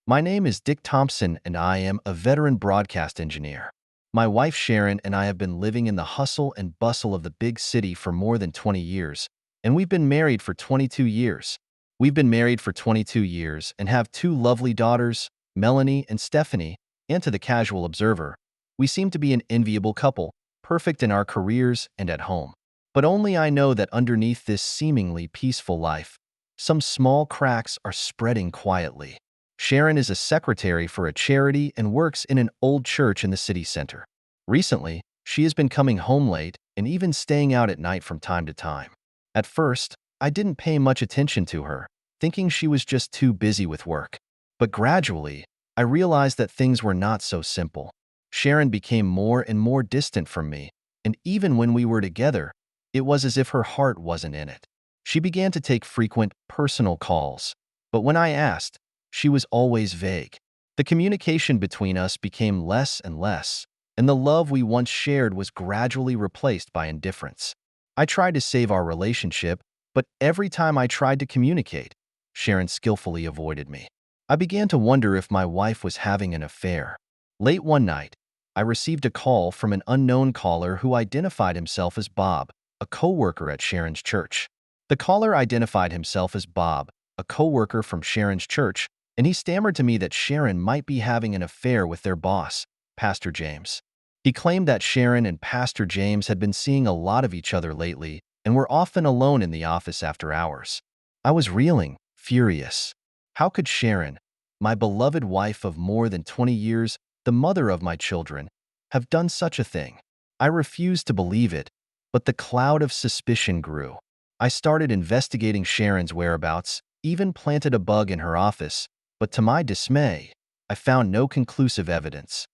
My name is Dick Thompson, and I am a veteran broadcast engineer. My wife Sharon and I have been living in the hustle and bustle of the big city for more than 20 years, and we've been married for 22 years. We've been married for 22 years and have two lovely daughters, Melanie and Stephanie, and to the casual observer, we seem to be an enviable couple, perfect in our careers and at home. But only I know that underneath this seemingly peaceful life, some small cracks are spreading quietly. Sharon is a secretary for a charity and works in an old church in the city center. Recently, she has been coming home late and even staying out at night from time to time. At first, I didn't pay much attention to her, thinking she was just too busy with work. But gradually, I realized that things were not so simple. Sharon became more and more distant from me, and even when we were together, it was as if her heart wasn't in it. She began to take frequent, personal calls, but when I asked, she was always vague. The communication between us became less and less, and the love we once shared was gradually replaced by indifference. I tried to save our relationship, but every time I tried to communicate, Sharon skillfully avoided me. I began to wonder if my wife was having an affair. Late one night, I received a call from an unknown caller who identified himself as Bob, a co-worker at Sharon's church. The caller identified himself as Bob, a co-worker from Sharon's church, and he stammered to me that Sharon might be having an affair with their boss, Pastor James. He claimed that Sharon and Pastor James had been seeing a lot of each other lately and were often alone in the office after hours. I was reeling, furious. How could Sharon, my beloved wife of more than 20 years, the mother of my children, have done such a thing? I refused to believe it, but the cloud of suspicion grew. I started investigating Sharon's whereabouts, even planted a bug in her office, but to my dismay, I found no conclusive evidence.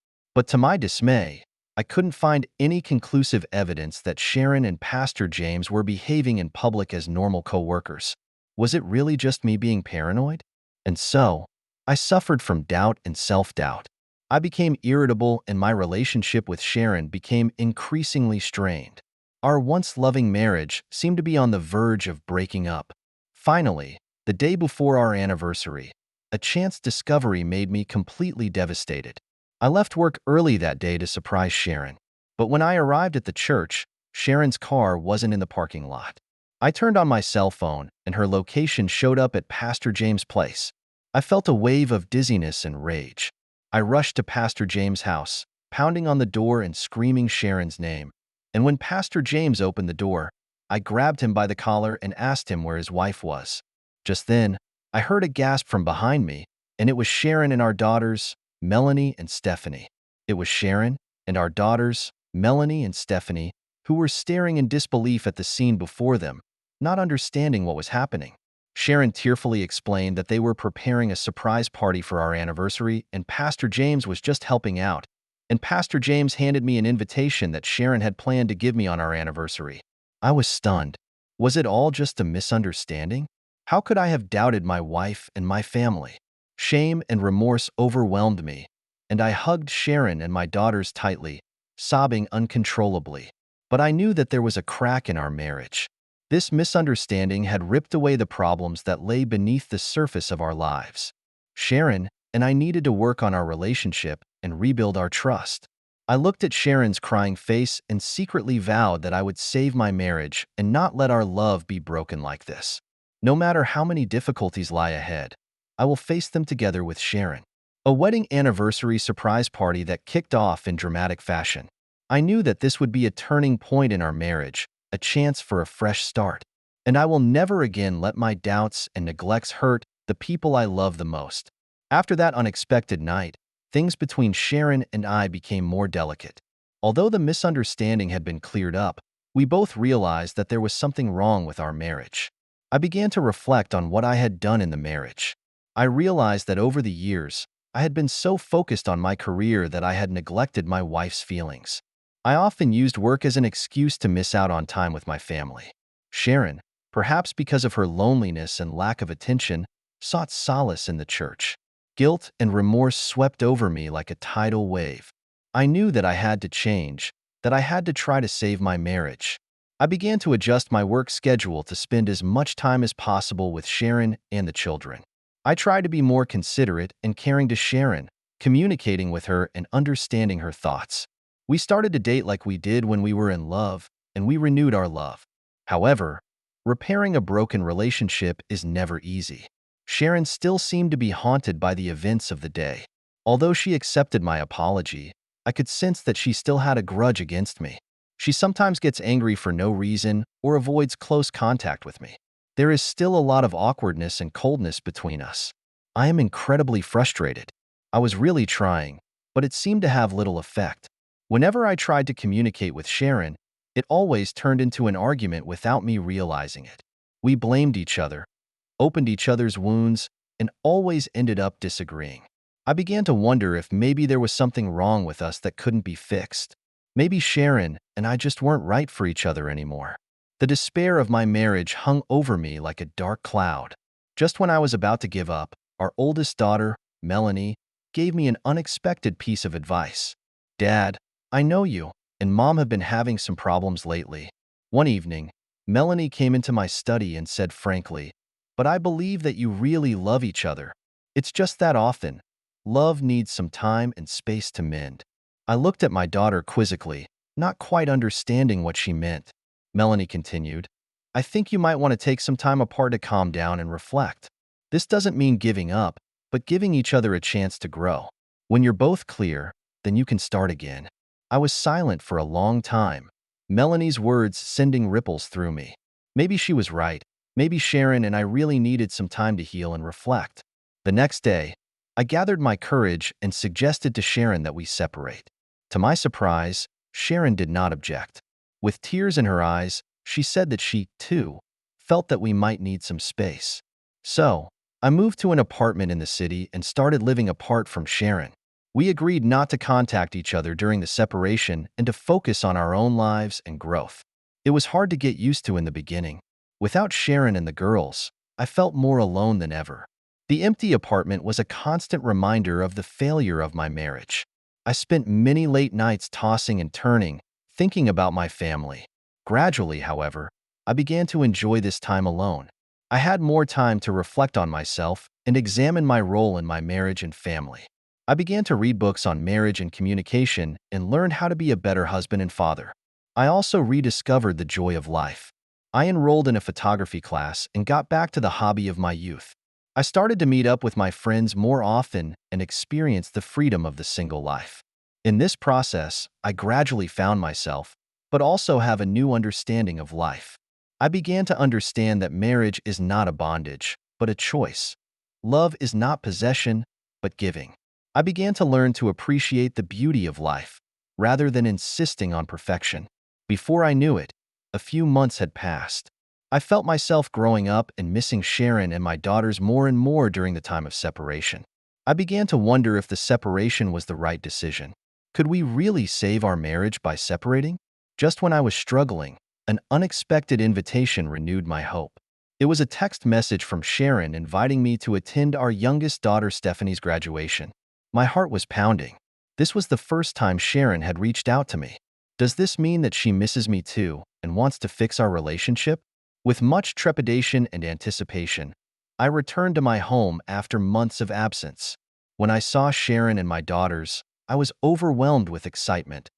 I couldn't find any conclusive evidence that Sharon and Pastor James were behaving in public as normal co-workers. Was it really just me being paranoid? And so, I suffered from doubt and self-doubt. I became irritable and my relationship with Sharon became increasingly strained. Our once loving marriage seemed to be on the verge of breaking up. Finally, the day before our anniversary, a chance discovery made me completely devastated. I left work early that day to surprise Sharon, but when I arrived at the church, Sharon's car wasn't in the parking lot. I turned on my cell phone, and her location showed up at Pastor James' place. I felt a wave of dizziness and rage. I rushed to Pastor James' house, pounding on the door and screaming Sharon's name. And when Pastor James opened the door, I grabbed him by the collar and asked him where his wife was. Just then, I heard a gasp from behind me, and it was Sharon and our daughters, Melanie and Stephanie. It was Sharon and our daughters, Melanie and Stephanie, who were staring in disbelief at the scene before them, not understanding what was happening. Sharon tearfully explained that they were preparing a surprise party for our anniversary and Pastor James was just helping out, and Pastor James handed me an invitation that Sharon had planned to give me on our anniversary. I was stunned. Was it all just a misunderstanding? How could I have doubted my wife and my family? Shame and remorse overwhelmed me, and I hugged Sharon and my daughters tightly, sobbing uncontrollably. But I knew that there was a crack in our marriage. This misunderstanding had ripped away the problems that lay beneath the surface of our lives. Sharon and I needed to work on our relationship and rebuild our trust. I looked at Sharon's crying face and secretly vowed that I would save my marriage and not let our love be broken like this. No matter how many difficulties lie ahead, I will face them together with Sharon. A wedding anniversary surprise party that kicked off in dramatic fashion. I knew that this would be a turning point in our marriage, a chance for a fresh start. And I will never again let my doubts and neglects hurt the people I love the most. After that unexpected night, things between Sharon and I became more delicate. Although the misunderstanding had been cleared up, we both realized that there was something wrong with our marriage. I began to reflect on what I had done in the marriage. I realized that over the years, I had been so focused on my career that I had neglected my wife's feelings. I often used work as an excuse to miss out on time with my family. Sharon, perhaps because of her loneliness and lack of attention, sought solace in the church. Guilt and remorse swept over me like a tidal wave. I knew that I had to change, that I had to try to save my marriage. I began to adjust my work schedule to spend as much time as possible with Sharon and the children. I tried to be more considerate and caring to Sharon, communicating with her and understanding her thoughts. We started to date like we did when we were in love, and we renewed our love. However, repairing a broken relationship is never easy. Sharon still seemed to be haunted by the events of the day. Although she accepted my apology, I could sense that she still had a grudge against me. She sometimes gets angry for no reason or avoids close contact with me. There is still a lot of awkwardness and coldness between us. I am incredibly frustrated. I was really trying, but it seemed to have little effect. Whenever I tried to communicate with Sharon, it always turned into an argument without me realizing it. We blamed each other, opened each other's wounds, and always ended up disagreeing. I began to wonder if maybe there was something wrong with us that couldn't be fixed. Maybe Sharon and I just weren't right for each other anymore. The despair of my marriage hung over me like a dark cloud. Just when I was about to give up, our oldest daughter, Melanie, gave me an unexpected piece of advice. "Dad, I know you and Mom have been having some problems lately." One evening, Melanie came into my study and said frankly, "But I believe that you really love each other. It's just that often. Love needs some time and space to mend." I looked at my daughter quizzically, not quite understanding what she meant. Melanie continued, "I think you might want to take some time apart to calm down and reflect. This doesn't mean giving up, but giving each other a chance to grow. When you're both clear, then you can start again." I was silent for a long time, Melanie's words sending ripples through me. Maybe she was right. Maybe Sharon and I really needed some time to heal and reflect. The next day, I gathered my courage and suggested to Sharon that we separate. To my surprise, Sharon did not object. With tears in her eyes, she said that she, too, felt that we might need some space. So, I moved to an apartment in the city and started living apart from Sharon. We agreed not to contact each other during the separation and to focus on our own lives and growth. It was hard to get used to in the beginning. Without Sharon and the girls, I felt more alone than ever. The empty apartment was a constant reminder of the failure of my marriage. I spent many late nights tossing and turning, thinking about my family. Gradually, however, I began to enjoy this time alone. I had more time to reflect on myself and examine my role in my marriage and family. I began to read books on marriage and communication and learned how to be a better husband and father. I also rediscovered the joy of life. I enrolled in a photography class and got back to the hobby of my youth. I started to meet up with my friends more often and experience the freedom of the single life. In this process, I gradually found myself, but also have a new understanding of life. I began to understand that marriage is not a bondage, but a choice. Love is not possession, but giving. I began to learn to appreciate the beauty of life, rather than insisting on perfection. Before I knew it, a few months had passed. I felt myself growing up and missing Sharon and my daughters more and more during the time of separation. I began to wonder if the separation was the right decision. Could we really save our marriage by separating? Just when I was struggling, an unexpected invitation renewed my hope. It was a text message from Sharon inviting me to attend our youngest daughter Stephanie's graduation. My heart was pounding. This was the first time Sharon had reached out to me. Does this mean that she misses me too and wants to fix our relationship? With much trepidation and anticipation, I returned to my home after months of absence. When I saw Sharon and my daughters, I was overwhelmed with excitement.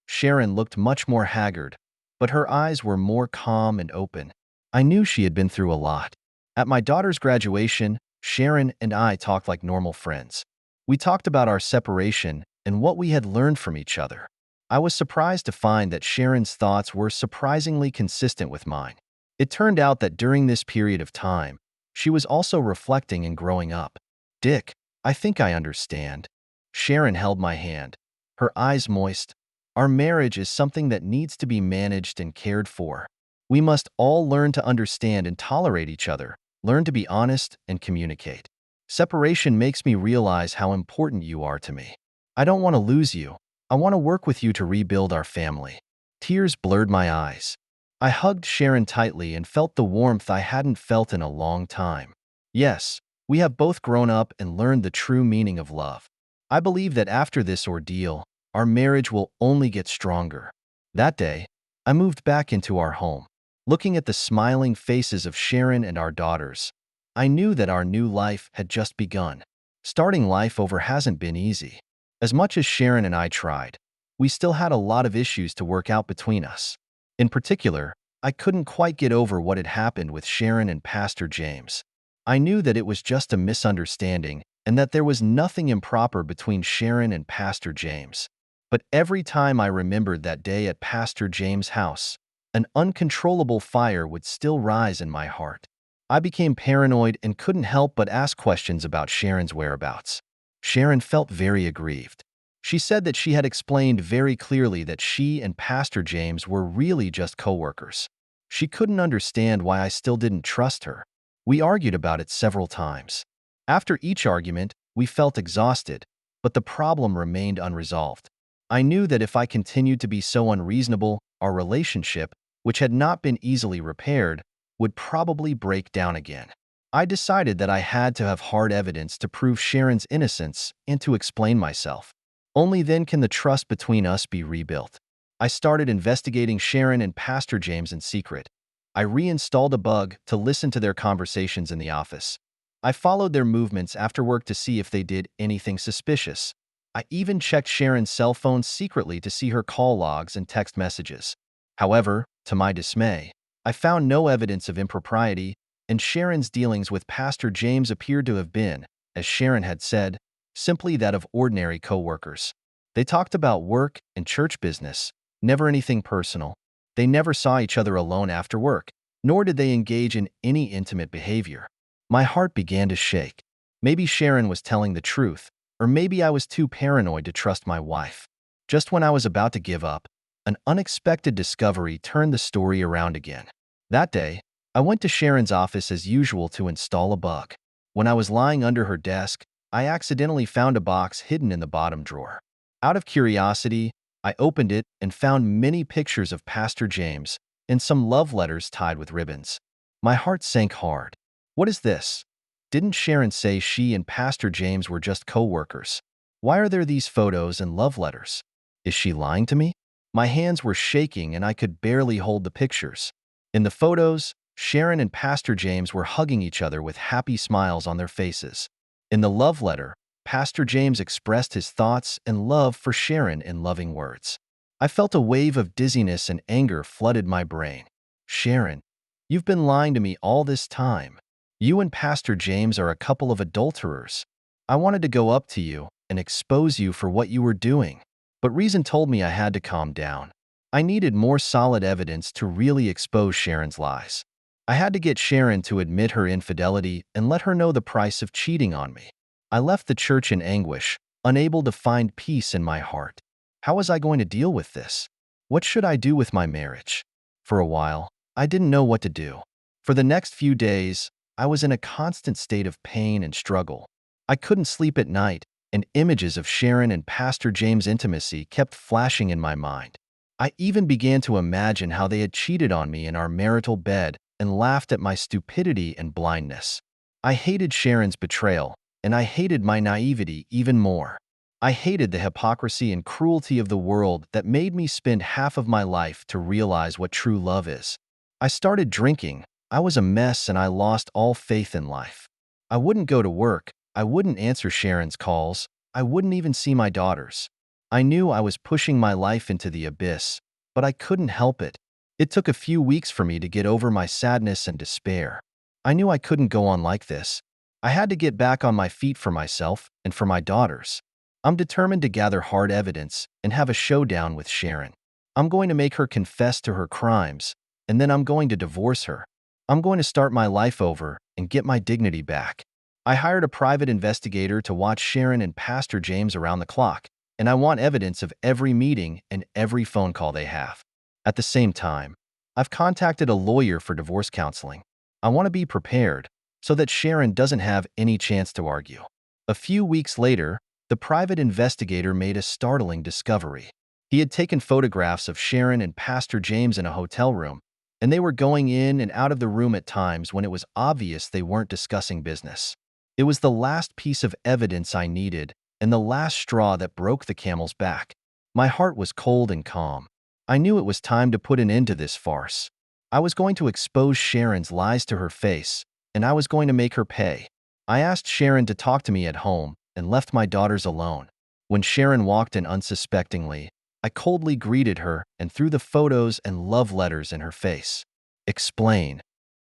Sharon looked much more haggard, but her eyes were more calm and open. I knew she had been through a lot. At my daughter's graduation, Sharon and I talked like normal friends. We talked about our separation and what we had learned from each other. I was surprised to find that Sharon's thoughts were surprisingly consistent with mine. It turned out that during this period of time, she was also reflecting and growing up. "Dick, I think I understand." Sharon held my hand, her eyes moist. "Our marriage is something that needs to be managed and cared for. We must all learn to understand and tolerate each other, learn to be honest and communicate. Separation makes me realize how important you are to me. I don't want to lose you. I want to work with you to rebuild our family." Tears blurred my eyes. I hugged Sharon tightly and felt the warmth I hadn't felt in a long time. Yes, we have both grown up and learned the true meaning of love. I believe that after this ordeal, our marriage will only get stronger. That day, I moved back into our home. Looking at the smiling faces of Sharon and our daughters, I knew that our new life had just begun. Starting life over hasn't been easy. As much as Sharon and I tried, we still had a lot of issues to work out between us. In particular, I couldn't quite get over what had happened with Sharon and Pastor James. I knew that it was just a misunderstanding and that there was nothing improper between Sharon and Pastor James. But every time I remembered that day at Pastor James' house, an uncontrollable fire would still rise in my heart. I became paranoid and couldn't help but ask questions about Sharon's whereabouts. Sharon felt very aggrieved. She said that she had explained very clearly that she and Pastor James were really just co-workers. She couldn't understand why I still didn't trust her. We argued about it several times. After each argument, we felt exhausted, but the problem remained unresolved. I knew that if I continued to be so unreasonable, our relationship, which had not been easily repaired, would probably break down again. I decided that I had to have hard evidence to prove Sharon's innocence and to explain myself. Only then can the trust between us be rebuilt. I started investigating Sharon and Pastor James in secret. I reinstalled a bug to listen to their conversations in the office. I followed their movements after work to see if they did anything suspicious. I even checked Sharon's cell phone secretly to see her call logs and text messages. However, to my dismay, I found no evidence of impropriety, and Sharon's dealings with Pastor James appeared to have been, as Sharon had said, simply that of ordinary co-workers. They talked about work and church business, never anything personal. They never saw each other alone after work, nor did they engage in any intimate behavior. My heart began to shake. Maybe Sharon was telling the truth, or maybe I was too paranoid to trust my wife. Just when I was about to give up, an unexpected discovery turned the story around again. That day, I went to Sharon's office as usual to install a bug. When I was lying under her desk, I accidentally found a box hidden in the bottom drawer. Out of curiosity, I opened it and found many pictures of Pastor James and some love letters tied with ribbons. My heart sank hard. What is this? Didn't Sharon say she and Pastor James were just co-workers? Why are there these photos and love letters? Is she lying to me? My hands were shaking and I could barely hold the pictures. In the photos, Sharon and Pastor James were hugging each other with happy smiles on their faces. In the love letter, Pastor James expressed his thoughts and love for Sharon in loving words. I felt a wave of dizziness and anger flooded my brain. Sharon, you've been lying to me all this time. You and Pastor James are a couple of adulterers. I wanted to go up to you and expose you for what you were doing. But reason told me I had to calm down. I needed more solid evidence to really expose Sharon's lies. I had to get Sharon to admit her infidelity and let her know the price of cheating on me. I left the church in anguish, unable to find peace in my heart. How was I going to deal with this? What should I do with my marriage? For a while, I didn't know what to do. For the next few days, I was in a constant state of pain and struggle. I couldn't sleep at night, and images of Sharon and Pastor James' intimacy kept flashing in my mind. I even began to imagine how they had cheated on me in our marital bed and laughed at my stupidity and blindness. I hated Sharon's betrayal, and I hated my naivety even more. I hated the hypocrisy and cruelty of the world that made me spend half of my life to realize what true love is. I started drinking. I was a mess and I lost all faith in life. I wouldn't go to work. I wouldn't answer Sharon's calls. I wouldn't even see my daughters. I knew I was pushing my life into the abyss, but I couldn't help it. It took a few weeks for me to get over my sadness and despair. I knew I couldn't go on like this. I had to get back on my feet for myself and for my daughters. I'm determined to gather hard evidence and have a showdown with Sharon. I'm going to make her confess to her crimes, and then I'm going to divorce her. I'm going to start my life over and get my dignity back. I hired a private investigator to watch Sharon and Pastor James around the clock, and I want evidence of every meeting and every phone call they have. At the same time, I've contacted a lawyer for divorce counseling. I want to be prepared so that Sharon doesn't have any chance to argue. A few weeks later, the private investigator made a startling discovery. He had taken photographs of Sharon and Pastor James in a hotel room, and they were going in and out of the room at times when it was obvious they weren't discussing business. It was the last piece of evidence I needed and the last straw that broke the camel's back. My heart was cold and calm. I knew it was time to put an end to this farce. I was going to expose Sharon's lies to her face, and I was going to make her pay. I asked Sharon to talk to me at home and left my daughters alone. When Sharon walked in unsuspectingly, I coldly greeted her and threw the photos and love letters in her face. Explain,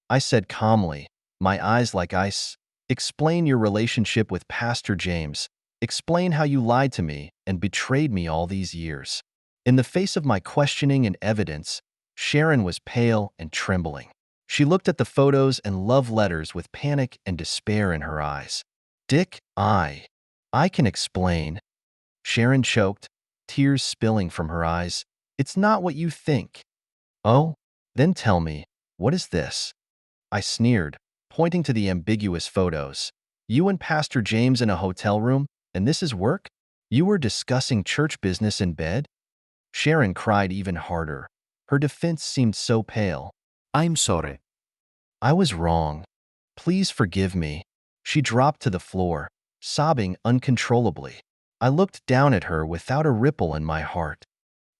I said calmly, my eyes like ice. Explain your relationship with Pastor James. Explain how you lied to me and betrayed me all these years. In the face of my questioning and evidence, Sharon was pale and trembling. She looked at the photos and love letters with panic and despair in her eyes. Dick, I can explain. Sharon choked, tears spilling from her eyes. It's not what you think. Oh, then tell me, what is this? I sneered, pointing to the ambiguous photos. You and Pastor James in a hotel room, and this is work? You were discussing church business in bed? Sharon cried even harder. Her defense seemed so pale. I'm sorry. I was wrong. Please forgive me. She dropped to the floor, sobbing uncontrollably. I looked down at her without a ripple in my heart.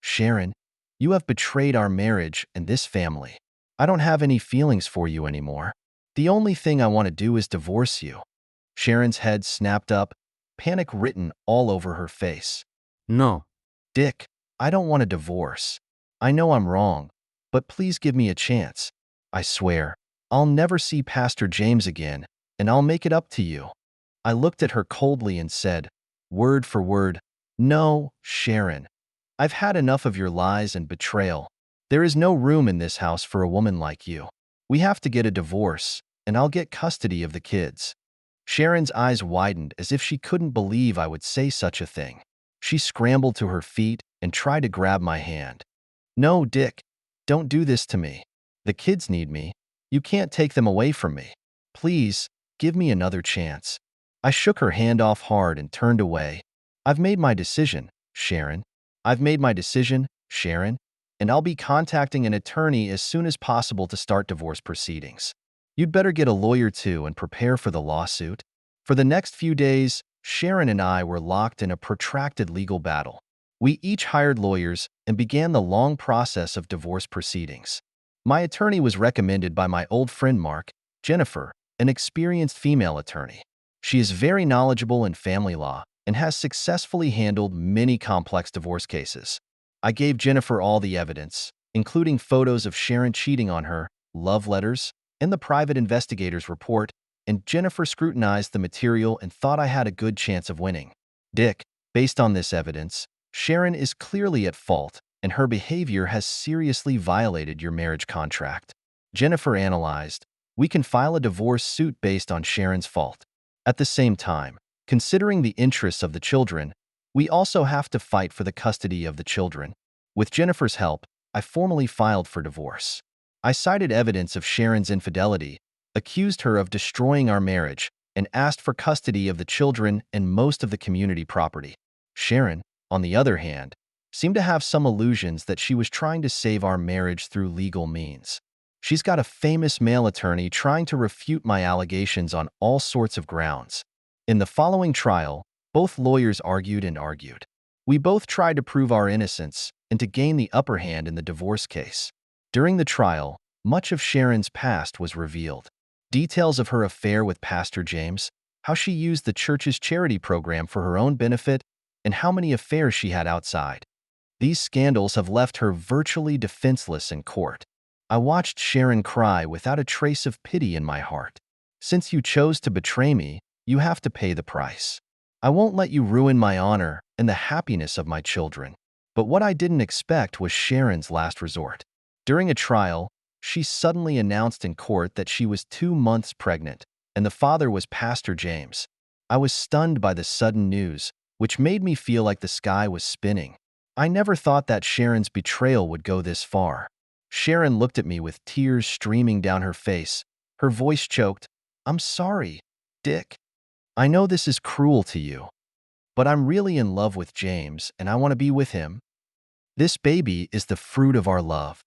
Sharon, you have betrayed our marriage and this family. I don't have any feelings for you anymore. The only thing I want to do is divorce you. Sharon's head snapped up, panic written all over her face. No. Dick, I don't want a divorce. I know I'm wrong, but please give me a chance. I swear, I'll never see Pastor James again, and I'll make it up to you. I looked at her coldly and said, word for word, no, Sharon. I've had enough of your lies and betrayal. There is no room in this house for a woman like you. We have to get a divorce, and I'll get custody of the kids. Sharon's eyes widened as if she couldn't believe I would say such a thing. She scrambled to her feet and tried to grab my hand. No, Dick, don't do this to me. The kids need me. You can't take them away from me. Please, give me another chance. I shook her hand off hard and turned away. I've made my decision, Sharon. I've made my decision, Sharon, and I'll be contacting an attorney as soon as possible to start divorce proceedings. You'd better get a lawyer too and prepare for the lawsuit. For the next few days, Sharon and I were locked in a protracted legal battle. We each hired lawyers and began the long process of divorce proceedings. My attorney was recommended by my old friend Mark, Jennifer, an experienced female attorney. She is very knowledgeable in family law and has successfully handled many complex divorce cases. I gave Jennifer all the evidence, including photos of Sharon cheating on her, love letters, and the private investigator's report, and Jennifer scrutinized the material and thought I had a good chance of winning. Dick, based on this evidence, Sharon is clearly at fault, and her behavior has seriously violated your marriage contract. Jennifer analyzed, we can file a divorce suit based on Sharon's fault. At the same time, considering the interests of the children, we also have to fight for the custody of the children. With Jennifer's help, I formally filed for divorce. I cited evidence of Sharon's infidelity, accused her of destroying our marriage, and asked for custody of the children and most of the community property. Sharon, on the other hand, seemed to have some illusions that she was trying to save our marriage through legal means. She's got a famous male attorney trying to refute my allegations on all sorts of grounds. In the following trial, both lawyers argued and argued. We both tried to prove our innocence and to gain the upper hand in the divorce case. During the trial, much of Sharon's past was revealed. Details of her affair with Pastor James, how she used the church's charity program for her own benefit, and how many affairs she had outside. These scandals have left her virtually defenseless in court. I watched Sharon cry without a trace of pity in my heart. Since you chose to betray me, you have to pay the price. I won't let you ruin my honor and the happiness of my children. But what I didn't expect was Sharon's last resort. During a trial, she suddenly announced in court that she was 2 months pregnant, and the father was Pastor James. I was stunned by the sudden news, which made me feel like the sky was spinning. I never thought that Sharon's betrayal would go this far. Sharon looked at me with tears streaming down her face. Her voice choked. I'm sorry, Dick. I know this is cruel to you, but I'm really in love with James and I want to be with him. This baby is the fruit of our love.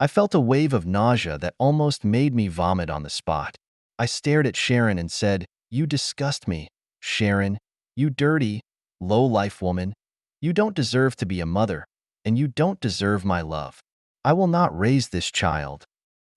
I felt a wave of nausea that almost made me vomit on the spot. I stared at Sharon and said, You disgust me, Sharon. You dirty, low-life woman. You don't deserve to be a mother, and you don't deserve my love. I will not raise this child.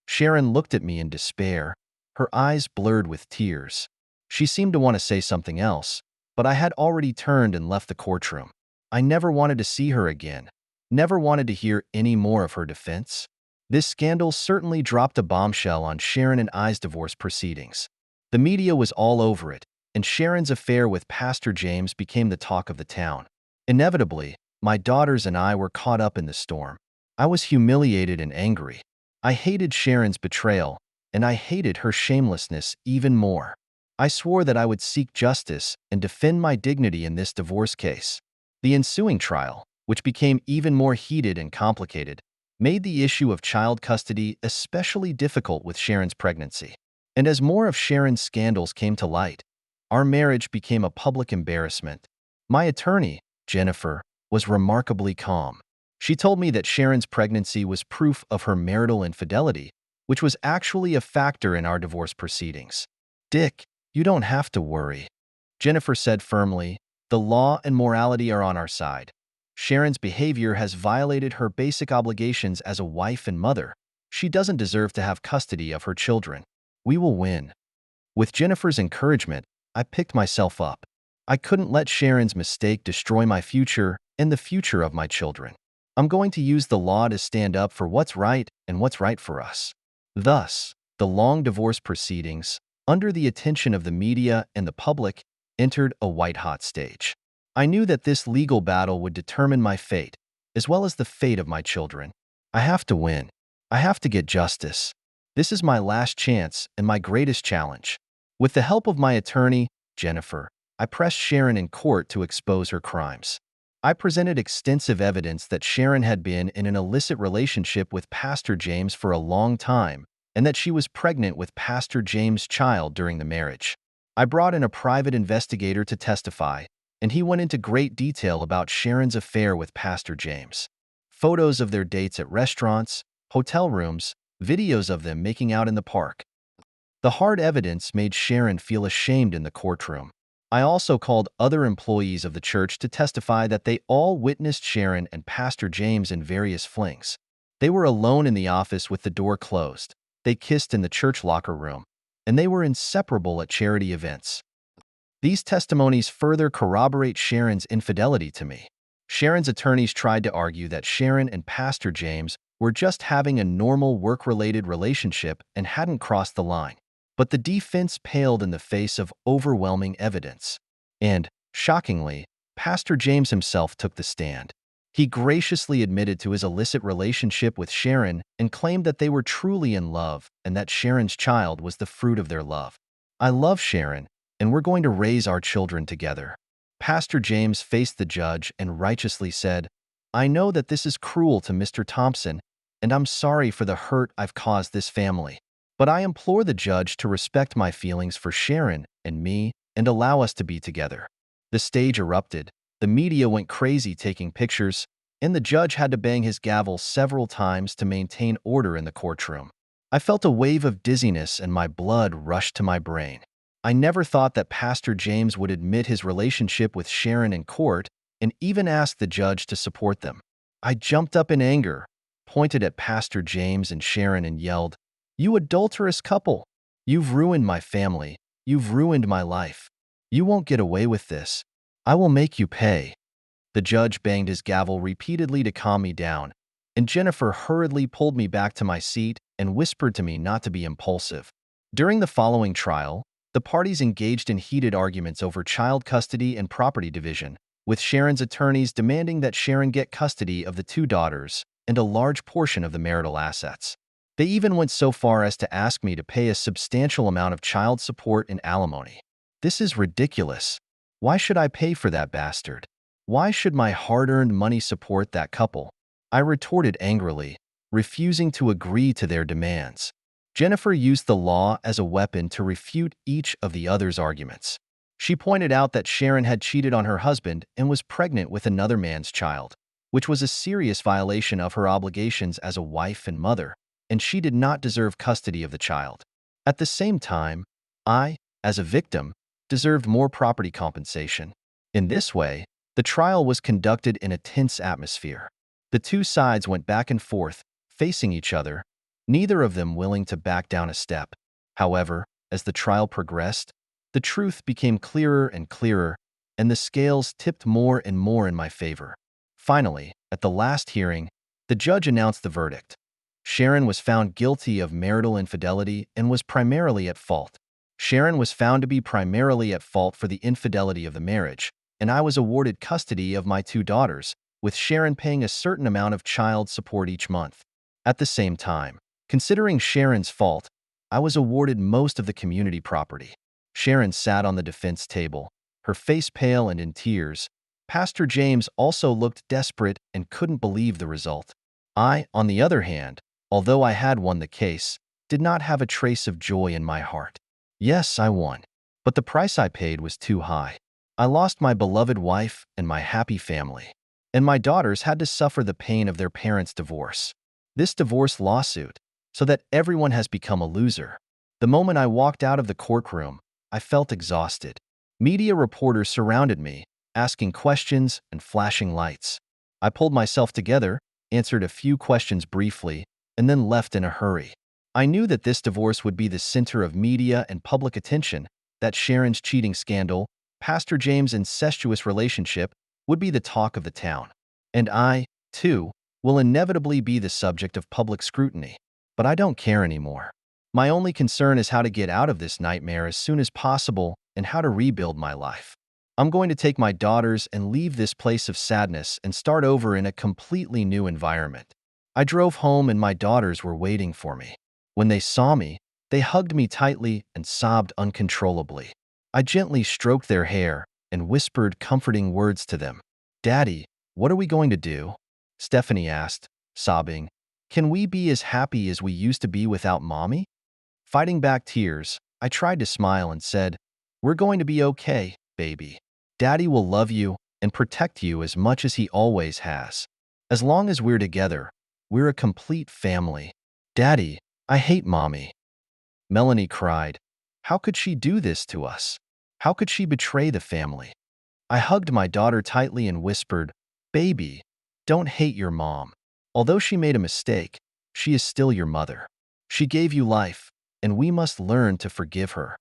Sharon looked at me in despair. her eyes blurred with tears. She seemed to want to say something else, but I had already turned and left the courtroom. I never wanted to see her again, never wanted to hear any more of her defense. This scandal certainly dropped a bombshell on Sharon and I's divorce proceedings. The media was all over it, and Sharon's affair with Pastor James became the talk of the town. Inevitably, my daughters and I were caught up in the storm. I was humiliated and angry. I hated Sharon's betrayal, and I hated her shamelessness even more. I swore that I would seek justice and defend my dignity in this divorce case. The ensuing trial, which became even more heated and complicated, made the issue of child custody especially difficult with Sharon's pregnancy. And as more of Sharon's scandals came to light, our marriage became a public embarrassment. My attorney, Jennifer, was remarkably calm. She told me that Sharon's pregnancy was proof of her marital infidelity, which was actually a factor in our divorce proceedings. "Dick, you don't have to worry," Jennifer said firmly. "The law and morality are on our side. Sharon's behavior has violated her basic obligations as a wife and mother. She doesn't deserve to have custody of her children. We will win." With Jennifer's encouragement, I picked myself up. I couldn't let Sharon's mistake destroy my future and the future of my children. I'm going to use the law to stand up for what's right and what's right for us. Thus, the long divorce proceedings, under the attention of the media and the public, entered a white-hot stage. I knew that this legal battle would determine my fate, as well as the fate of my children. I have to win. I have to get justice. This is my last chance and my greatest challenge. With the help of my attorney, Jennifer, I pressed Sharon in court to expose her crimes. I presented extensive evidence that Sharon had been in an illicit relationship with Pastor James for a long time, and that she was pregnant with Pastor James' child during the marriage. I brought in a private investigator to testify, and he went into great detail about Sharon's affair with Pastor James. Photos of their dates at restaurants, hotel rooms, videos of them making out in the park. The hard evidence made Sharon feel ashamed in the courtroom. I also called other employees of the church to testify that they all witnessed Sharon and Pastor James in various flings. They were alone in the office with the door closed. They kissed in the church locker room, and they were inseparable at charity events. These testimonies further corroborate Sharon's infidelity to me. Sharon's attorneys tried to argue that Sharon and Pastor James were just having a normal work-related relationship and hadn't crossed the line. But the defense paled in the face of overwhelming evidence. And, shockingly, Pastor James himself took the stand. He graciously admitted to his illicit relationship with Sharon and claimed that they were truly in love and that Sharon's child was the fruit of their love. "I love Sharon, and we're going to raise our children together." Pastor James faced the judge and righteously said, "I know that this is cruel to Mr. Thompson, and I'm sorry for the hurt I've caused this family. But I implore the judge to respect my feelings for Sharon and me and allow us to be together." The stage erupted, the media went crazy taking pictures, and the judge had to bang his gavel several times to maintain order in the courtroom. I felt a wave of dizziness and my blood rushed to my brain. I never thought that Pastor James would admit his relationship with Sharon in court and even ask the judge to support them. I jumped up in anger, pointed at Pastor James and Sharon and yelled, "You adulterous couple! You've ruined my family. You've ruined my life. You won't get away with this. I will make you pay." The judge banged his gavel repeatedly to calm me down, and Jennifer hurriedly pulled me back to my seat and whispered to me not to be impulsive. During the following trial, the parties engaged in heated arguments over child custody and property division, with Sharon's attorneys demanding that Sharon get custody of the two daughters and a large portion of the marital assets. They even went so far as to ask me to pay a substantial amount of child support and alimony. This is ridiculous. Why should I pay for that bastard? Why should my hard-earned money support that couple? I retorted angrily, refusing to agree to their demands. Jennifer used the law as a weapon to refute each of the other's arguments. She pointed out that Sharon had cheated on her husband and was pregnant with another man's child, which was a serious violation of her obligations as a wife and mother, and she did not deserve custody of the child. At the same time, I, as a victim, deserved more property compensation. In this way, the trial was conducted in a tense atmosphere. The two sides went back and forth, facing each other, neither of them willing to back down a step. However, as the trial progressed, the truth became clearer and clearer, and the scales tipped more and more in my favor. Finally, at the last hearing, the judge announced the verdict. Sharon was found guilty of marital infidelity and was primarily at fault. Sharon was found to be primarily at fault for the infidelity of the marriage, and I was awarded custody of my 2 daughters, with Sharon paying a certain amount of child support each month. At the same time, considering Sharon's fault, I was awarded most of the community property. Sharon sat on the defense table, her face pale and in tears. Pastor James also looked desperate and couldn't believe the result. I, on the other hand, although I had won the case, did not have a trace of joy in my heart. Yes, I won, but the price I paid was too high. I lost my beloved wife and my happy family, and my daughters had to suffer the pain of their parents' divorce. This divorce lawsuit, so that everyone has become a loser. The moment I walked out of the courtroom, I felt exhausted. Media reporters surrounded me, asking questions and flashing lights. I pulled myself together, answered a few questions briefly, and then left in a hurry. I knew that this divorce would be the center of media and public attention, that Sharon's cheating scandal, Pastor James' incestuous relationship, would be the talk of the town. And I, too, will inevitably be the subject of public scrutiny. But I don't care anymore. My only concern is how to get out of this nightmare as soon as possible and how to rebuild my life. I'm going to take my daughters and leave this place of sadness and start over in a completely new environment. I drove home and my daughters were waiting for me. When they saw me, they hugged me tightly and sobbed uncontrollably. I gently stroked their hair and whispered comforting words to them. "Daddy, what are we going to do?" Stephanie asked, sobbing. "Can we be as happy as we used to be without Mommy?" Fighting back tears, I tried to smile and said, "We're going to be okay, baby. Daddy will love you and protect you as much as he always has. As long as we're together, we're a complete family." "Daddy, I hate Mommy," Melanie cried. "How could she do this to us? How could she betray the family?" I hugged my daughter tightly and whispered, "Baby, don't hate your mom. Although she made a mistake, she is still your mother. She gave you life, and we must learn to forgive her."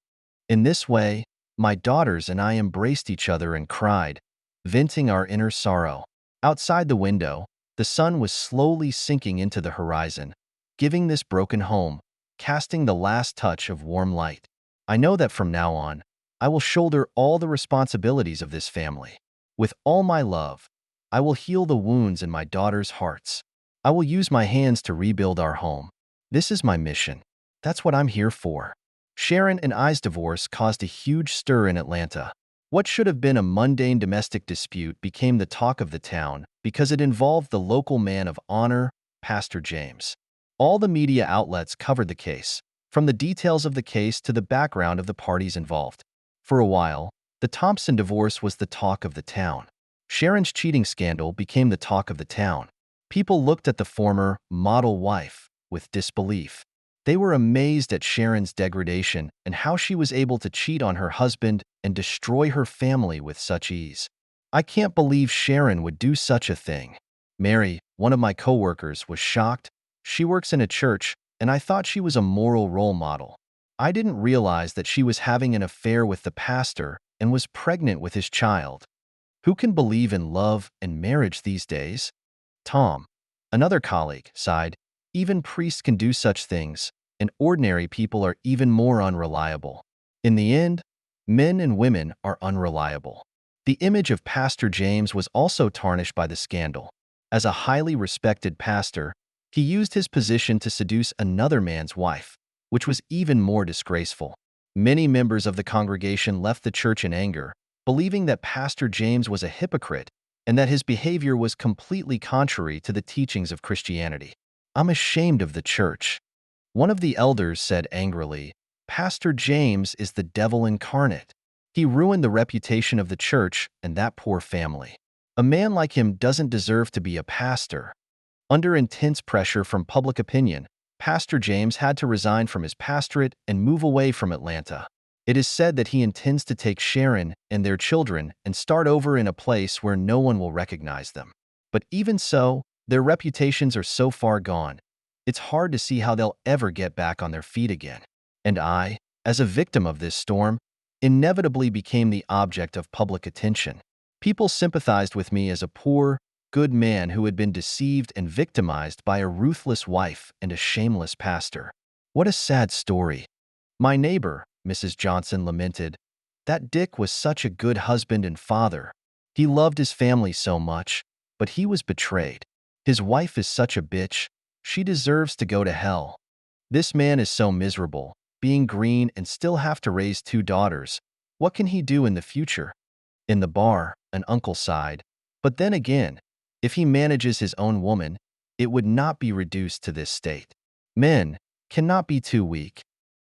In this way, my daughters and I embraced each other and cried, venting our inner sorrow. Outside the window, the sun was slowly sinking into the horizon, giving this broken home, casting the last touch of warm light. I know that from now on, I will shoulder all the responsibilities of this family. With all my love, I will heal the wounds in my daughters' hearts. I will use my hands to rebuild our home. This is my mission. That's what I'm here for. Sharon and I's divorce caused a huge stir in Atlanta. What should have been a mundane domestic dispute became the talk of the town because it involved the local man of honor, Pastor James. All the media outlets covered the case, from the details of the case to the background of the parties involved. For a while, the Thompson divorce was the talk of the town. Sharon's cheating scandal became the talk of the town. People looked at the former model wife with disbelief. They were amazed at Sharon's degradation and how she was able to cheat on her husband and destroy her family with such ease. "I can't believe Sharon would do such a thing." Mary, one of my coworkers, was shocked. She works in a church, and I thought she was a moral role model. I didn't realize that she was having an affair with the pastor and was pregnant with his child. Who can believe in love and marriage these days? Tom, another colleague, sighed. "Even priests can do such things, and ordinary people are even more unreliable." In the end, men and women are unreliable. The image of Pastor James was also tarnished by the scandal. As a highly respected pastor, he used his position to seduce another man's wife, which was even more disgraceful. Many members of the congregation left the church in anger, believing that Pastor James was a hypocrite and that his behavior was completely contrary to the teachings of Christianity. "I'm ashamed of the church," one of the elders said angrily. "Pastor James is the devil incarnate. He ruined the reputation of the church and that poor family. A man like him doesn't deserve to be a pastor." Under intense pressure from public opinion, Pastor James had to resign from his pastorate and move away from Atlanta. It is said that he intends to take Sharon and their children and start over in a place where no one will recognize them. But even so, their reputations are so far gone, it's hard to see how they'll ever get back on their feet again. And I, as a victim of this storm, inevitably became the object of public attention. People sympathized with me as a poor, good man who had been deceived and victimized by a ruthless wife and a shameless pastor. What a sad story. My neighbor, Mrs. Johnson, lamented. That Dick was such a good husband and father. He loved his family so much, but he was betrayed. His wife is such a bitch. She deserves to go to hell. This man is so miserable, being green and still have to raise two daughters. What can he do in the future? In the bar, an uncle sighed. But then again, if he manages his own woman, it would not be reduced to this state. Men cannot be too weak.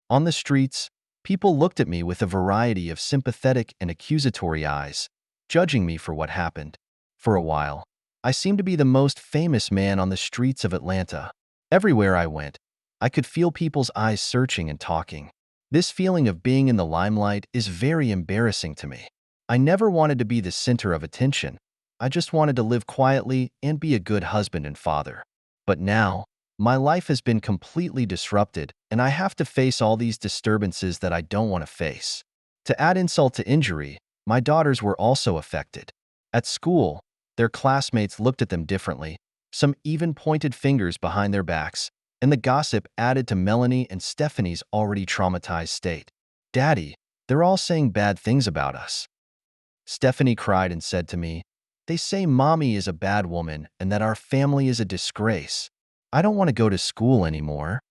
On the streets, people looked at me with a variety of sympathetic and accusatory eyes, judging me for what happened. For a while, I seemed to be the most famous man on the streets of Atlanta. Everywhere I went, I could feel people's eyes searching and talking. This feeling of being in the limelight is very embarrassing to me. I never wanted to be the center of attention. I just wanted to live quietly and be a good husband and father. But now, my life has been completely disrupted, and I have to face all these disturbances that I don't want to face. To add insult to injury, my daughters were also affected. At school, their classmates looked at them differently. Some even pointed fingers behind their backs, and the gossip added to Melanie and Stephanie's already traumatized state. Daddy, they're all saying bad things about us. Stephanie cried and said to me, they say Mommy is a bad woman and that our family is a disgrace. I don't want to go to school anymore.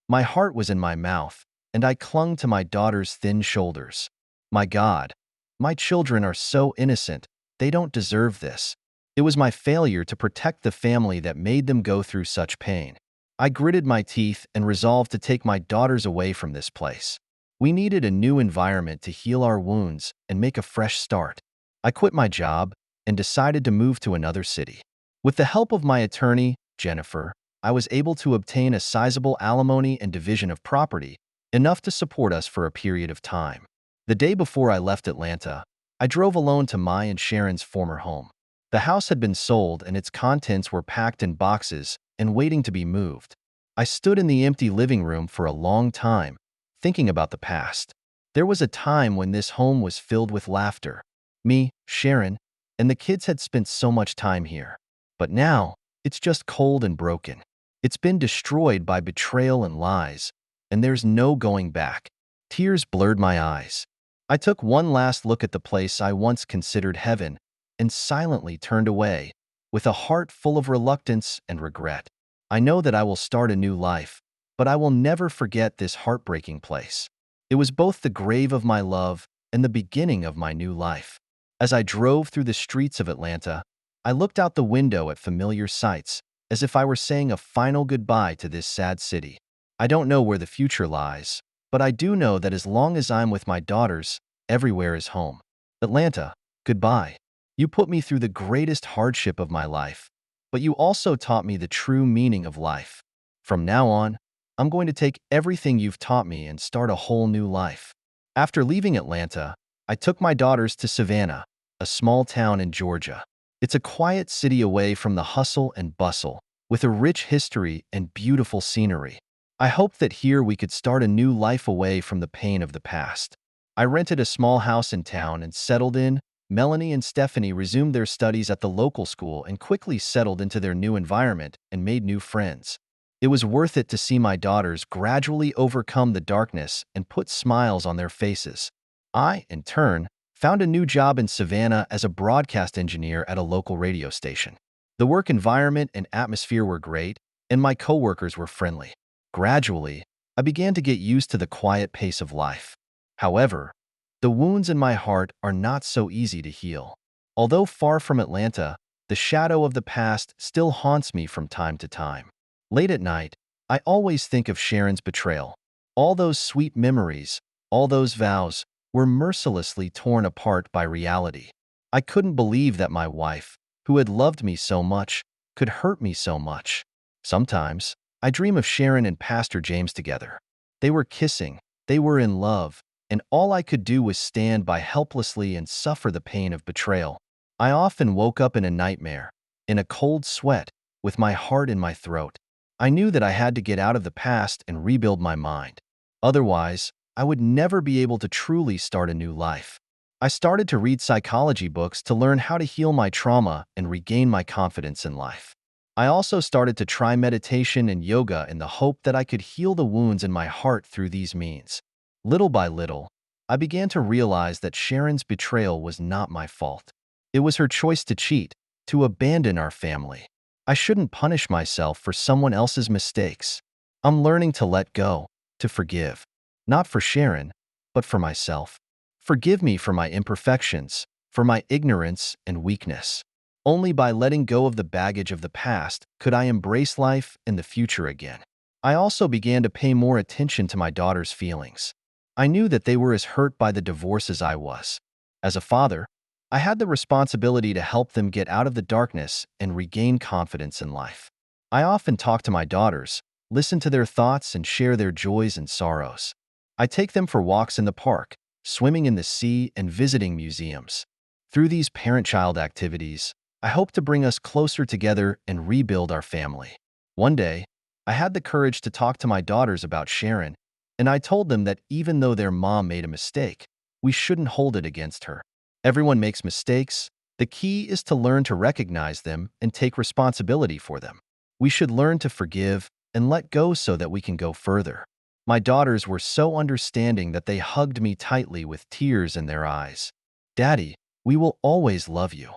My heart was in my mouth, and I clung to my daughter's thin shoulders. My God, my children are so innocent. They don't deserve this. It was my failure to protect the family that made them go through such pain. I gritted my teeth and resolved to take my daughters away from this place. We needed a new environment to heal our wounds and make a fresh start. I quit my job and decided to move to another city. With the help of my attorney, Jennifer, I was able to obtain a sizable alimony and division of property, enough to support us for a period of time. The day before I left Atlanta, I drove alone to my and Sharon's former home. The house had been sold and its contents were packed in boxes and waiting to be moved. I stood in the empty living room for a long time, thinking about the past. There was a time when this home was filled with laughter. Me, Sharon, and the kids had spent so much time here. But now, it's just cold and broken. It's been destroyed by betrayal and lies, and there's no going back. Tears blurred my eyes. I took one last look at the place I once considered heaven and silently turned away, with a heart full of reluctance and regret. I know that I will start a new life, but I will never forget this heartbreaking place. It was both the grave of my love and the beginning of my new life. As I drove through the streets of Atlanta, I looked out the window at familiar sights, as if I were saying a final goodbye to this sad city. I don't know where the future lies, but I do know that as long as I'm with my daughters, everywhere is home. Atlanta, goodbye. You put me through the greatest hardship of my life, but you also taught me the true meaning of life. From now on, I'm going to take everything you've taught me and start a whole new life. After leaving Atlanta, I took my daughters to Savannah, a small town in Georgia. It's a quiet city away from the hustle and bustle, with a rich history and beautiful scenery. I hoped that here we could start a new life away from the pain of the past. I rented a small house in town and settled in. Melanie and Stephanie resumed their studies at the local school and quickly settled into their new environment and made new friends. It was worth it to see my daughters gradually overcome the darkness and put smiles on their faces. I, in turn, found a new job in Savannah as a broadcast engineer at a local radio station. The work environment and atmosphere were great, and my coworkers were friendly. Gradually, I began to get used to the quiet pace of life. However, the wounds in my heart are not so easy to heal. Although far from Atlanta, the shadow of the past still haunts me from time to time. Late at night, I always think of Sharon's betrayal. All those sweet memories, all those vows, were mercilessly torn apart by reality. I couldn't believe that my wife, who had loved me so much, could hurt me so much. Sometimes, I dream of Sharon and Pastor James together. They were kissing, they were in love, and all I could do was stand by helplessly and suffer the pain of betrayal. I often woke up in a nightmare, in a cold sweat, with my heart in my throat. I knew that I had to get out of the past and rebuild my mind. Otherwise, I would never be able to truly start a new life. I started to read psychology books to learn how to heal my trauma and regain my confidence in life. I also started to try meditation and yoga in the hope that I could heal the wounds in my heart through these means. Little by little, I began to realize that Sharon's betrayal was not my fault. It was her choice to cheat, to abandon our family. I shouldn't punish myself for someone else's mistakes. I'm learning to let go, to forgive. Not for Sharon, but for myself. Forgive me for my imperfections, for my ignorance and weakness. Only by letting go of the baggage of the past could I embrace life and the future again. I also began to pay more attention to my daughter's feelings. I knew that they were as hurt by the divorce as I was. As a father, I had the responsibility to help them get out of the darkness and regain confidence in life. I often talk to my daughters, listen to their thoughts, and share their joys and sorrows. I take them for walks in the park, swimming in the sea, and visiting museums. Through these parent-child activities, I hope to bring us closer together and rebuild our family. One day, I had the courage to talk to my daughters about Sharon, and I told them that even though their mom made a mistake, we shouldn't hold it against her. Everyone makes mistakes. The key is to learn to recognize them and take responsibility for them. We should learn to forgive and let go so that we can go further. My daughters were so understanding that they hugged me tightly with tears in their eyes. "Daddy, we will always love you."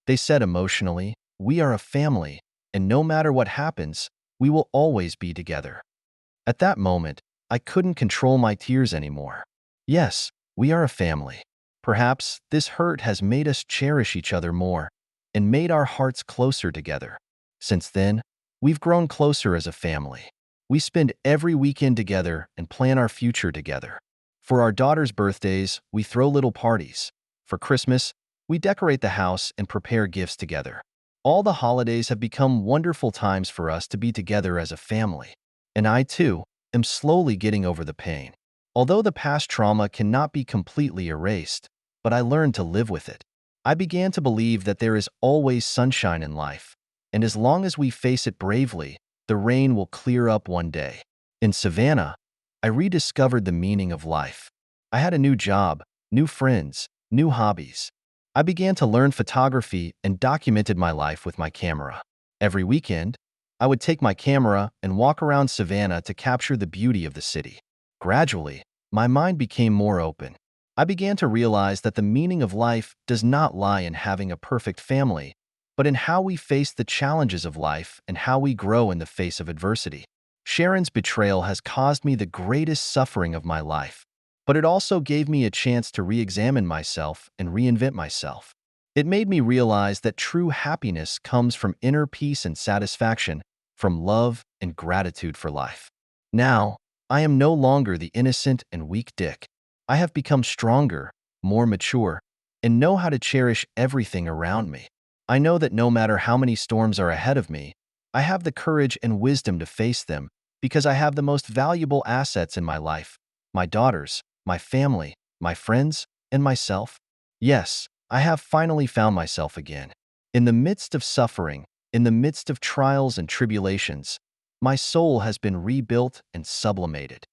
They said emotionally, "We are a family, and no matter what happens, we will always be together." At that moment, I couldn't control my tears anymore. Yes, we are a family. Perhaps this hurt has made us cherish each other more and made our hearts closer together. Since then, we've grown closer as a family. We spend every weekend together and plan our future together. For our daughters' birthdays, we throw little parties. For Christmas, we decorate the house and prepare gifts together. All the holidays have become wonderful times for us to be together as a family. And I, too, am slowly getting over the pain. Although the past trauma cannot be completely erased, but I learned to live with it. I began to believe that there is always sunshine in life, and as long as we face it bravely, the rain will clear up one day. In Savannah, I rediscovered the meaning of life. I had a new job, new friends, new hobbies. I began to learn photography and documented my life with my camera. Every weekend, I would take my camera and walk around Savannah to capture the beauty of the city. Gradually, my mind became more open. I began to realize that the meaning of life does not lie in having a perfect family, but in how we face the challenges of life and how we grow in the face of adversity. Sharon's betrayal has caused me the greatest suffering of my life, but it also gave me a chance to re-examine myself and reinvent myself. It made me realize that true happiness comes from inner peace and satisfaction, from love and gratitude for life. Now, I am no longer the innocent and weak Dick. I have become stronger, more mature, and know how to cherish everything around me. I know that no matter how many storms are ahead of me, I have the courage and wisdom to face them because I have the most valuable assets in my life: my daughters, my family, my friends, and myself. Yes, I have finally found myself again. In the midst of suffering, in the midst of trials and tribulations, my soul has been rebuilt and sublimated.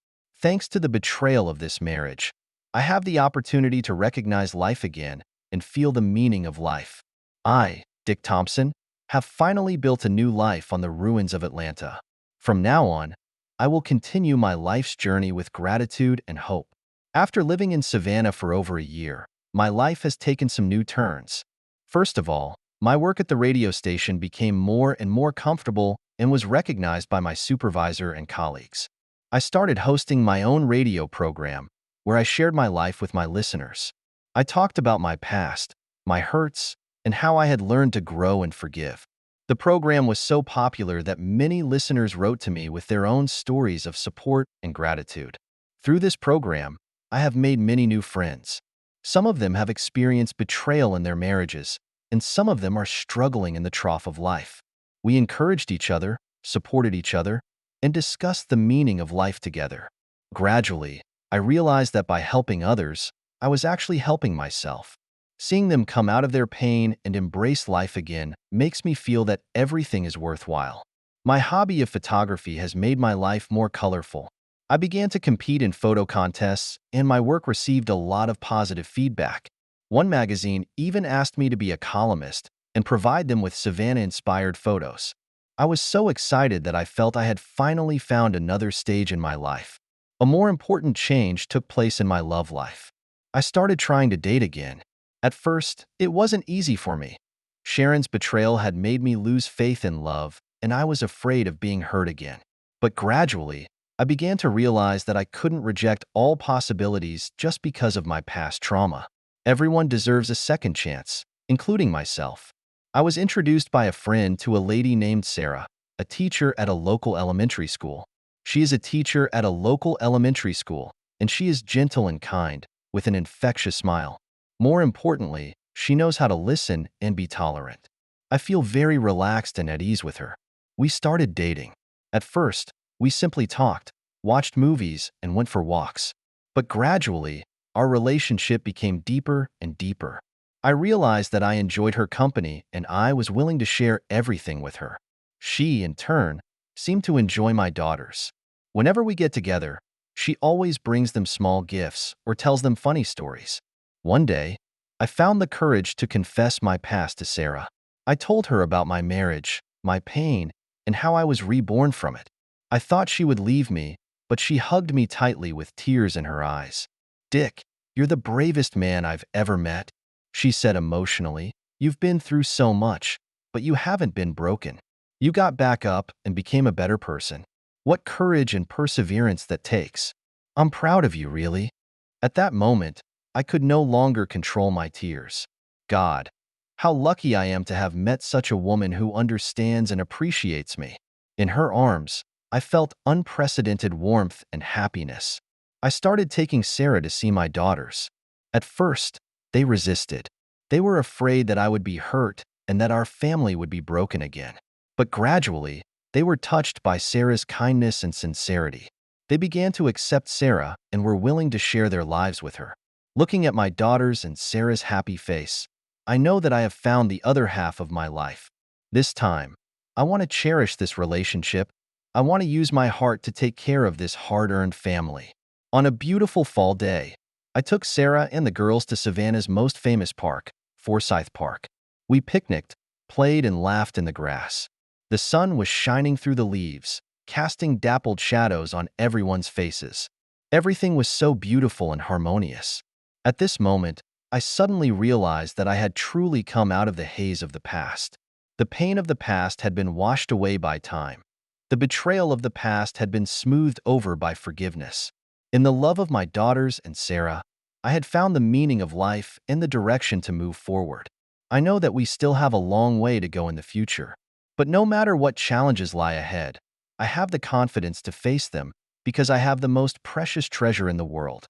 Thanks to the betrayal of this marriage, I have the opportunity to recognize life again and feel the meaning of life. I, Dick Thompson, have finally built a new life on the ruins of Atlanta. From now on, I will continue my life's journey with gratitude and hope. After living in Savannah for over a year, my life has taken some new turns. First of all, my work at the radio station became more and more comfortable and was recognized by my supervisor and colleagues. I started hosting my own radio program, where I shared my life with my listeners. I talked about my past, my hurts, and how I had learned to grow and forgive. The program was so popular that many listeners wrote to me with their own stories of support and gratitude. Through this program, I have made many new friends. Some of them have experienced betrayal in their marriages, and some of them are struggling in the trough of life. We encouraged each other, supported each other, and discussed the meaning of life together. Gradually, I realized that by helping others, I was actually helping myself. Seeing them come out of their pain and embrace life again makes me feel that everything is worthwhile. My hobby of photography has made my life more colorful. I began to compete in photo contests, and my work received a lot of positive feedback. One magazine even asked me to be a columnist and provide them with Savannah-inspired photos. I was so excited that I felt I had finally found another stage in my life. A more important change took place in my love life. I started trying to date again. At first, it wasn't easy for me. Sharon's betrayal had made me lose faith in love, and I was afraid of being hurt again. But gradually, I began to realize that I couldn't reject all possibilities just because of my past trauma. Everyone deserves a second chance, including myself. I was introduced by a friend to a lady named Sarah, a teacher at a local elementary school. She is a teacher at a local elementary school, and she is gentle and kind, with an infectious smile. More importantly, she knows how to listen and be tolerant. I feel very relaxed and at ease with her. We started dating. At first, we simply talked, watched movies, and went for walks. But gradually, our relationship became deeper and deeper. I realized that I enjoyed her company and I was willing to share everything with her. She, in turn, seemed to enjoy my daughters. Whenever we get together, she always brings them small gifts or tells them funny stories. One day, I found the courage to confess my past to Sarah. I told her about my marriage, my pain, and how I was reborn from it. I thought she would leave me, but she hugged me tightly with tears in her eyes. "Dick, you're the bravest man I've ever met," she said emotionally. "You've been through so much, but you haven't been broken. You got back up and became a better person. What courage and perseverance that takes. I'm proud of you, really." At that moment, I could no longer control my tears. God, how lucky I am to have met such a woman who understands and appreciates me. In her arms, I felt unprecedented warmth and happiness. I started taking Sarah to see my daughters. At first, they resisted. They were afraid that I would be hurt and that our family would be broken again. But gradually, they were touched by Sarah's kindness and sincerity. They began to accept Sarah and were willing to share their lives with her. Looking at my daughters and Sarah's happy face, I know that I have found the other half of my life. This time, I want to cherish this relationship. I want to use my heart to take care of this hard-earned family. On a beautiful fall day, I took Sarah and the girls to Savannah's most famous park, Forsyth Park. We picnicked, played, and laughed in the grass. The sun was shining through the leaves, casting dappled shadows on everyone's faces. Everything was so beautiful and harmonious. At this moment, I suddenly realized that I had truly come out of the haze of the past. The pain of the past had been washed away by time. The betrayal of the past had been smoothed over by forgiveness. In the love of my daughters and Sarah, I had found the meaning of life and the direction to move forward. I know that we still have a long way to go in the future. But no matter what challenges lie ahead, I have the confidence to face them because I have the most precious treasure in the world: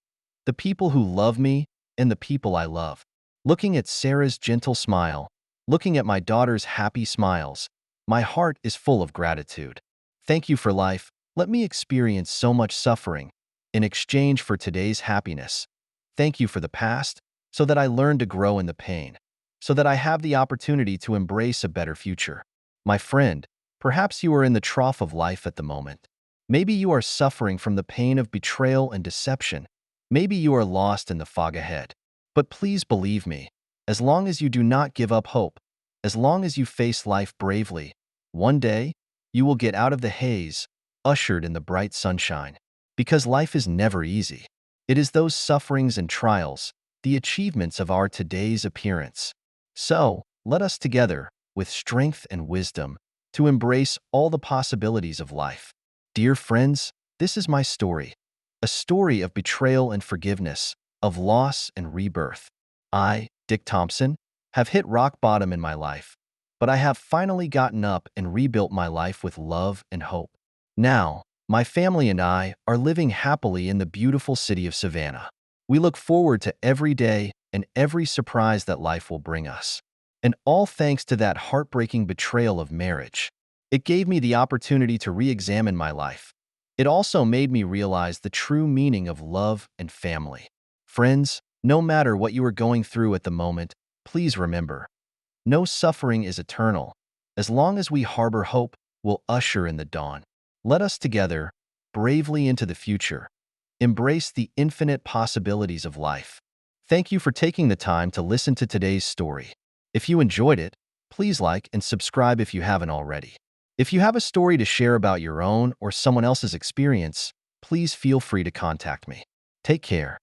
the people who love me and the people I love. Looking at Sarah's gentle smile, looking at my daughter's happy smiles, my heart is full of gratitude. Thank you for life. Let me experience so much suffering in exchange for today's happiness. Thank you for the past, so that I learn to grow in the pain, so that I have the opportunity to embrace a better future. My friend, perhaps you are in the trough of life at the moment. Maybe you are suffering from the pain of betrayal and deception. Maybe you are lost in the fog ahead. But please believe me, as long as you do not give up hope, as long as you face life bravely, one day, you will get out of the haze, ushered in the bright sunshine. Because life is never easy. It is those sufferings and trials, the achievements of our today's appearance. So, let us together, with strength and wisdom, to embrace all the possibilities of life. Dear friends, this is my story. A story of betrayal and forgiveness, of loss and rebirth. I, Dick Thompson, have hit rock bottom in my life, but I have finally gotten up and rebuilt my life with love and hope. Now, my family and I are living happily in the beautiful city of Savannah. We look forward to every day and every surprise that life will bring us. And all thanks to that heartbreaking betrayal of marriage. It gave me the opportunity to re-examine my life. It also made me realize the true meaning of love and family. Friends, no matter what you are going through at the moment, please remember, no suffering is eternal. As long as we harbor hope, we'll usher in the dawn. Let us together bravely into the future. Embrace the infinite possibilities of life. Thank you for taking the time to listen to today's story. If you enjoyed it, please like and subscribe if you haven't already. If you have a story to share about your own or someone else's experience, please feel free to contact me. Take care.